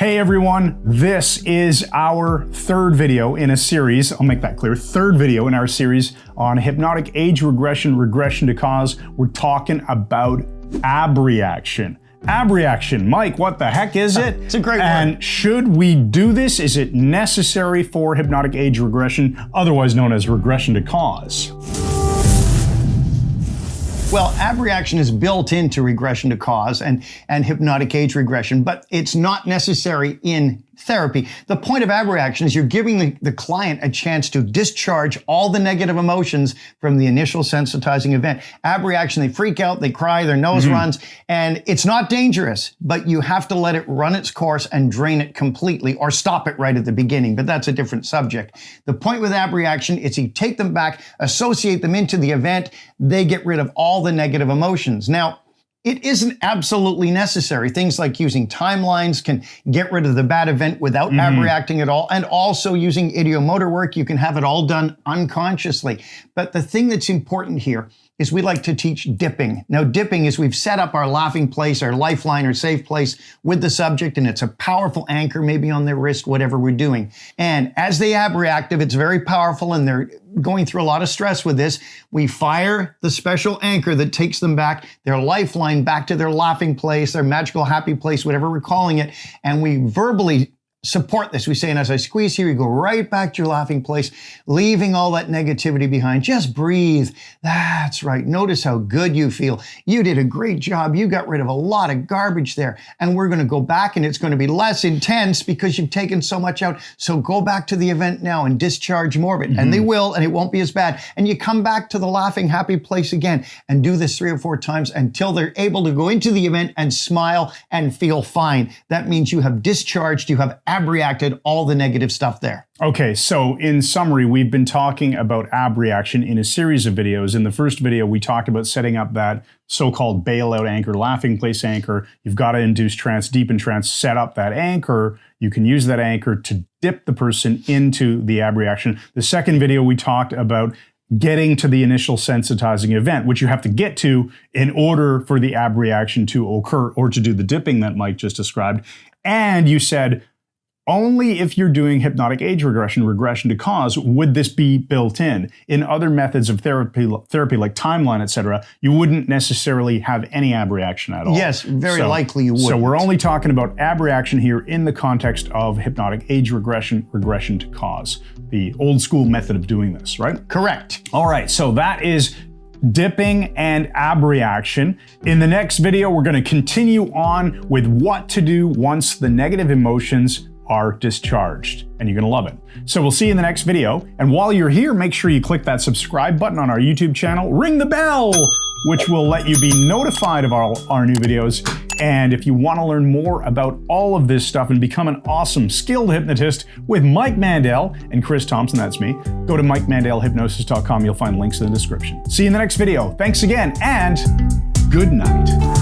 Hey everyone, this is our third video in a series, I'll make that clear, third video in our series on hypnotic age regression, regression to cause. We're talking about abreaction. Abreaction, Mike, what the heck is it? It's a great word. And should we do this? Is it necessary for hypnotic age regression, otherwise known as regression to cause? Well, abreaction is built into regression to cause and hypnotic age regression, but it's not necessary in therapy. The point of abreaction is you're giving the client a chance to discharge all the negative emotions from the initial sensitizing event. Abreaction, they freak out, they cry, their nose runs, and it's not dangerous, but you have to let it run its course and drain it completely or stop it right at the beginning, but that's a different subject. The point with abreaction is you take them back, associate them into the event, they get rid of all the negative emotions. Now, it isn't absolutely necessary. Things like using timelines can get rid of the bad event without abreacting at all. And also using ideomotor work, you can have it all done unconsciously. But the thing that's important here is we like to teach dipping. Now, dipping is we've set up our laughing place, our lifeline, or safe place with the subject, and it's a powerful anchor, maybe on their wrist, whatever we're doing. And as they abreact, if it's very powerful and they're going through a lot of stress with this, we fire the special anchor that takes them back, their lifeline, back to their laughing place, their magical happy place, whatever we're calling it, and we verbally support this. We say, and as I squeeze here, you go right back to your laughing place, leaving all that negativity behind. Just breathe. That's right. Notice how good you feel. You did a great job. You got rid of a lot of garbage there. And we're going to go back and it's going to be less intense because you've taken so much out. So go back to the event now and discharge more of it. And they will, and it won't be as bad. And you come back to the laughing, happy place again and do this 3 or 4 times until they're able to go into the event and smile and feel fine. That means you have discharged, you have abreacted all the negative stuff there. Okay, so in summary, we've been talking about abreaction in a series of videos. In the first video, we talked about setting up that so-called bailout anchor, laughing place anchor. You've got to induce trance, deepen trance, set up that anchor. You can use that anchor to dip the person into the abreaction. The second video, we talked about getting to the initial sensitizing event, which you have to get to in order for the abreaction to occur or to do the dipping that Mike just described. And you said, only if you're doing hypnotic age regression, regression to cause, would this be built in. In other methods of therapy like timeline, etc., you wouldn't necessarily have any abreaction at all. Yes, very likely you would. So we're only talking about abreaction here in the context of hypnotic age regression, regression to cause. The old school method of doing this, right? Correct. All right, so that is dipping and abreaction. In the next video, we're going to continue on with what to do once the negative emotions are discharged, and you're gonna love it. So we'll see you in the next video. And while you're here, make sure you click that subscribe button on our YouTube channel, ring the bell, which will let you be notified of all our new videos. And if you wanna learn more about all of this stuff and become an awesome, skilled hypnotist with Mike Mandel and Chris Thompson, that's me, go to MikeMandelHypnosis.com. You'll find links in the description. See you in the next video. Thanks again, and good night.